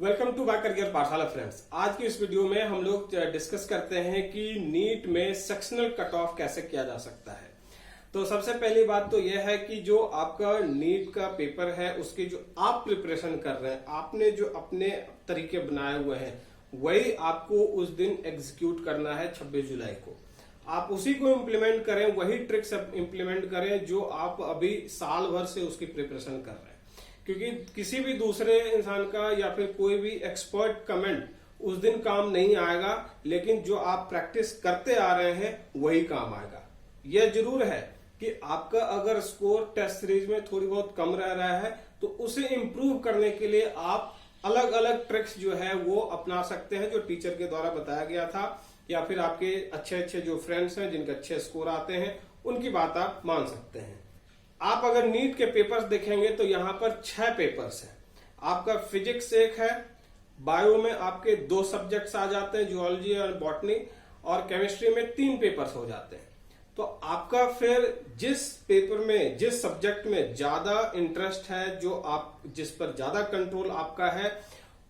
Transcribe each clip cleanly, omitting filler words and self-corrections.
Welcome to my career पाठशाला friends. आज की इस वीडियो में हम लोग डिस्कस करते हैं कि नीट में सेक्शनल कट ऑफ कैसे किया जा सकता है। तो सबसे पहली बात तो यह है कि जो आपका नीट का पेपर है उसकी जो आप प्रिपरेशन कर रहे हैं, आपने जो अपने तरीके बनाए हुए हैं वही आपको उस दिन एग्जीक्यूट करना है 26 जुलाई को। आप उसी को इम्प्लीमेंट करें, वही ट्रिक्स इम्प्लीमेंट करें जो आप अभी साल भर से उसकी प्रिपरेशन कर रहे हैं। क्योंकि किसी भी दूसरे इंसान का या फिर कोई भी एक्सपर्ट कमेंट उस दिन काम नहीं आएगा, लेकिन जो आप प्रैक्टिस करते आ रहे हैं वही काम आएगा। यह जरूर है कि आपका अगर स्कोर टेस्ट सीरीज में थोड़ी बहुत कम रह रहा है तो उसे इम्प्रूव करने के लिए आप अलग अलग ट्रिक्स जो है वो अपना सकते हैं, जो टीचर के द्वारा बताया गया था, या फिर आपके अच्छे अच्छे जो फ्रेंड्स हैं जिनके अच्छे स्कोर आते हैं उनकी बात आप मान सकते हैं। आप अगर नीट के पेपर्स देखेंगे तो यहाँ पर 6 पेपर्स हैं। आपका फिजिक्स एक है, बायो में आपके 2 सब्जेक्ट्स आ जाते हैं, जूलॉजी और बॉटनी, और केमिस्ट्री में 3 पेपर्स हो जाते हैं। तो आपका फिर जिस पेपर में, जिस सब्जेक्ट में ज्यादा इंटरेस्ट है, जो आप जिस पर ज्यादा कंट्रोल आपका है,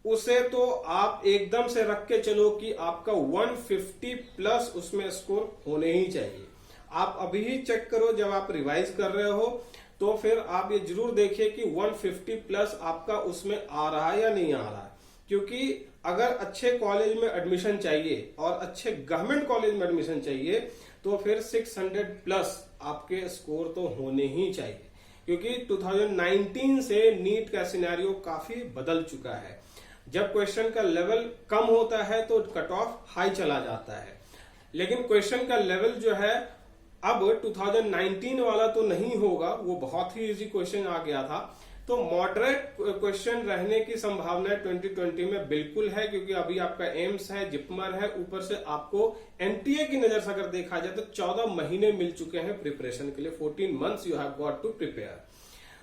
उसे तो आप एकदम से रख के चलो कि आपका 150 प्लस उसमें स्कोर होने ही चाहिए। आप अभी ही चेक करो, जब आप रिवाइज कर रहे हो तो फिर आप ये जरूर देखिए कि 150 प्लस आपका उसमें आ रहा है या नहीं आ रहा है। क्योंकि अगर अच्छे कॉलेज में एडमिशन चाहिए और अच्छे गवर्नमेंट कॉलेज में एडमिशन चाहिए तो फिर 600 प्लस आपके स्कोर तो होने ही चाहिए। क्योंकि 2019 से नीट का सिनेरियो काफी बदल चुका है। जब क्वेश्चन का लेवल कम होता है तो कट ऑफ हाई चला जाता है, लेकिन क्वेश्चन का लेवल जो है अब 2019 वाला तो नहीं होगा, वो बहुत ही इजी क्वेश्चन आ गया था। तो मॉडरेट क्वेश्चन रहने की संभावना 2020 में बिल्कुल है, क्योंकि अभी आपका एम्स है, जिपमर है, ऊपर से आपको एनटीए की नजर से अगर देखा जाए तो 14 महीने मिल चुके हैं प्रिपरेशन के लिए। 14 months you have got to prepare.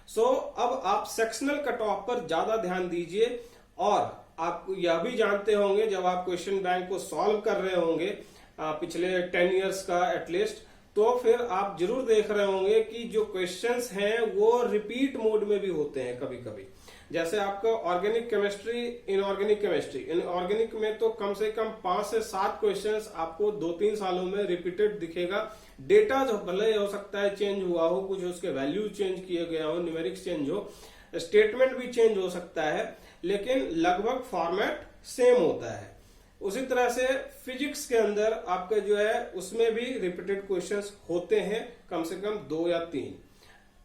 So अब आप सेक्शनल कट ऑफ पर ज्यादा ध्यान दीजिए। और आप यह भी जानते होंगे, जब आप क्वेश्चन बैंक को सॉल्व कर रहे होंगे पिछले 10 इयर्स का एटलीस्ट, तो फिर आप जरूर देख रहे होंगे कि जो क्वेश्चंस हैं वो रिपीट मोड में भी होते हैं कभी कभी। जैसे आपका organic chemistry, inorganic chemistry, inorganic में तो कम से कम 5 से 7 क्वेश्चंस आपको 2-3 सालों में रिपीटेड दिखेगा। डेटा जो भले हो सकता है चेंज हुआ हो, कुछ उसके वैल्यू चेंज किए गया हो, न्यूमेरिक्स चेंज हो, स्टेटमेंट भी चेंज हो सकता है, लेकिन लगभग फॉर्मेट सेम होता है। उसी तरह से फिजिक्स के अंदर आपका जो है उसमें भी रिपीटेड क्वेश्चंस होते हैं, कम से कम 2 या 3।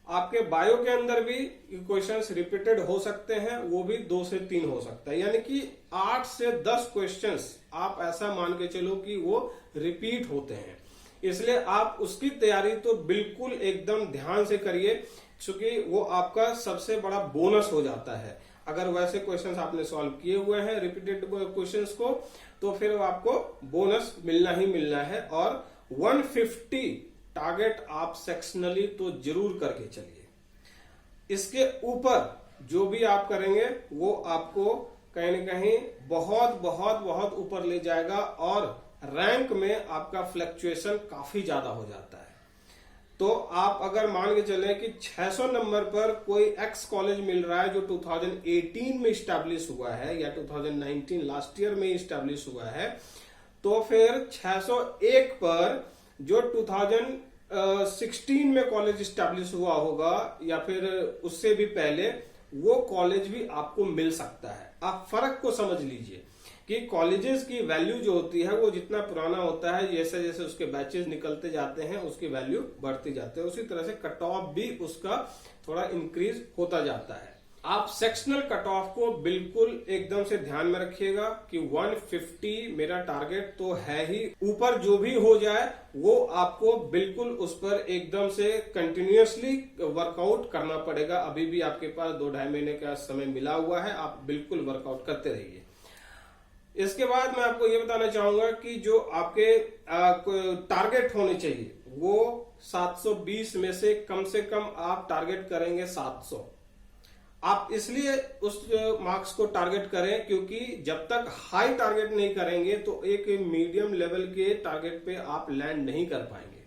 आपके बायो के अंदर भी क्वेश्चंस रिपीटेड हो सकते हैं, वो भी 2 से 3 हो सकता है। यानी कि 8 से 10 क्वेश्चंस आप ऐसा मान के चलो कि वो रिपीट होते हैं। इसलिए आप उसकी तैयारी तो बिल्कुल एकदम ध्यान से करिए, क्योंकि वो आपका सबसे बड़ा बोनस हो जाता है। अगर वैसे क्वेश्चंस आपने सॉल्व किए हुए हैं रिपीटेड क्वेश्चंस को, तो फिर आपको बोनस मिलना ही मिलना है। और 150 टारगेट आप सेक्शनली तो जरूर करके चलिए। इसके ऊपर जो भी आप करेंगे वो आपको कहीं ना कहीं बहुत बहुत बहुत ऊपर ले जाएगा, और रैंक में आपका फ्लक्चुएशन काफी ज्यादा हो जाता है। तो आप अगर मान के चले कि 600 नंबर पर कोई एक्स कॉलेज मिल रहा है जो 2018 में स्टैब्लिश हुआ है या 2019 लास्ट ईयर में स्टैब्लिश हुआ है, तो फिर 601 पर जो 2016 में कॉलेज स्टैब्लिश हुआ होगा या फिर उससे भी पहले, वो कॉलेज भी आपको मिल सकता है। आप फर्क को समझ लीजिए कि कॉलेजेस की वैल्यू जो होती है वो जितना पुराना होता है, जैसे जैसे उसके बैचेस निकलते जाते हैं उसकी वैल्यू बढ़ती जाती है। उसी तरह से कट ऑफ भी उसका थोड़ा इंक्रीज होता जाता है। आप सेक्शनल कट ऑफ को बिल्कुल एकदम से ध्यान में रखिएगा कि 150 मेरा टारगेट तो है ही, ऊपर जो भी हो जाए वो आपको बिल्कुल उस पर एकदम से कंटिन्यूअसली वर्कआउट करना पड़ेगा। अभी भी आपके पास 2-2.5 महीने का समय मिला हुआ है, आप बिल्कुल वर्कआउट करते रहिए। इसके बाद मैं आपको ये बताना चाहूंगा कि जो आपके टारगेट होने चाहिए वो 720 में से कम आप टारगेट करेंगे 700। आप इसलिए उस मार्क्स को टारगेट करें क्योंकि जब तक हाई टारगेट नहीं करेंगे तो एक मीडियम लेवल के टारगेट पे आप लैंड नहीं कर पाएंगे।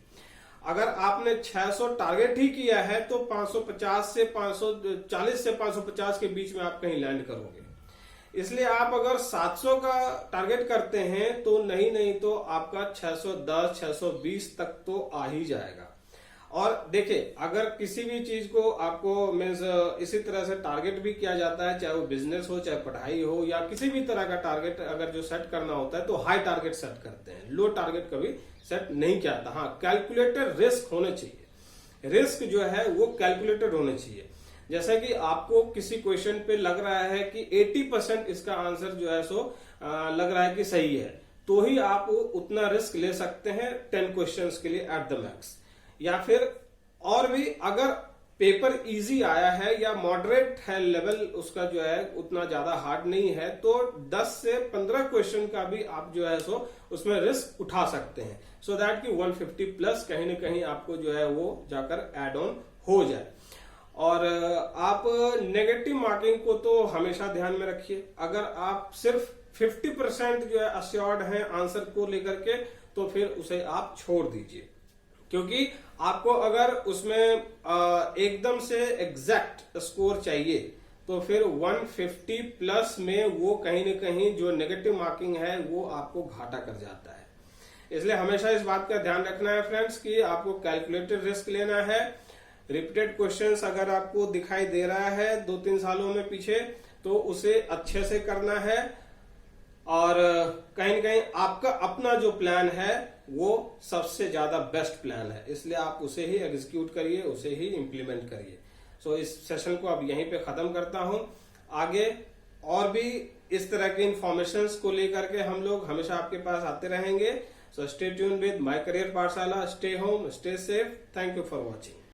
अगर आपने 600 टारगेट ही किया है तो 550 से 540 से 550 के बीच में आप कहीं लैंड करोगे। इसलिए आप अगर 700 का टारगेट करते हैं तो नहीं तो आपका 610 620 तक तो आ ही जाएगा। और देखिए, अगर किसी भी चीज को आपको मीन्स इसी तरह से टारगेट भी किया जाता है, चाहे वो बिजनेस हो, चाहे पढ़ाई हो, या किसी भी तरह का टारगेट अगर जो सेट करना होता है तो हाई टारगेट सेट करते हैं, लो टारगेट कभी सेट नहीं किया जाता। हाँ, कैलकुलेटेड रिस्क होने चाहिए, रिस्क जो है वो कैलकुलेटेड होने चाहिए। जैसे कि आपको किसी क्वेश्चन पे लग रहा है कि 80% इसका आंसर जो है सो लग रहा है कि सही है, तो ही आप उतना रिस्क ले सकते हैं 10 क्वेश्चंस के लिए एट द मैक्स। या फिर और भी अगर पेपर इजी आया है या मॉडरेट है लेवल उसका जो है, उतना ज्यादा हार्ड नहीं है, तो 10 से 15 क्वेश्चन का भी आप जो है सो उसमें रिस्क उठा सकते हैं, सो दैट कि 150 प्लस कहीं ना कहीं आपको जो है वो जाकर एड ऑन हो जाए। और आप नेगेटिव मार्किंग को तो हमेशा ध्यान में रखिए। अगर आप सिर्फ 50% जो है अश्योर्ड हैं आंसर को लेकर के, तो फिर उसे आप छोड़ दीजिए, क्योंकि आपको अगर उसमें एकदम से एग्जैक्ट स्कोर चाहिए तो फिर 150 प्लस में वो कहीं ना कहीं जो नेगेटिव मार्किंग है वो आपको घाटा कर जाता है। इसलिए हमेशा इस बात का ध्यान रखना है फ्रेंड्स कि आपको कैलकुलेटेड रिस्क लेना है। रिपीटेड क्वेश्चंस अगर आपको दिखाई दे रहा है 2-3 सालों में पीछे, तो उसे अच्छे से करना है। और कहीं ना कहीं आपका अपना जो प्लान है वो सबसे ज्यादा बेस्ट प्लान है, इसलिए आप उसे ही एग्जीक्यूट करिए, उसे ही इंप्लीमेंट करिए। सो इस सेशन को अब यहीं पे खत्म करता हूं। आगे और भी इस तरह के इंफॉर्मेशन को लेकर के हम लोग हमेशा आपके पास आते रहेंगे। So stay tune with my career Pathshala. Stay home, stay safe. Thank you for watching.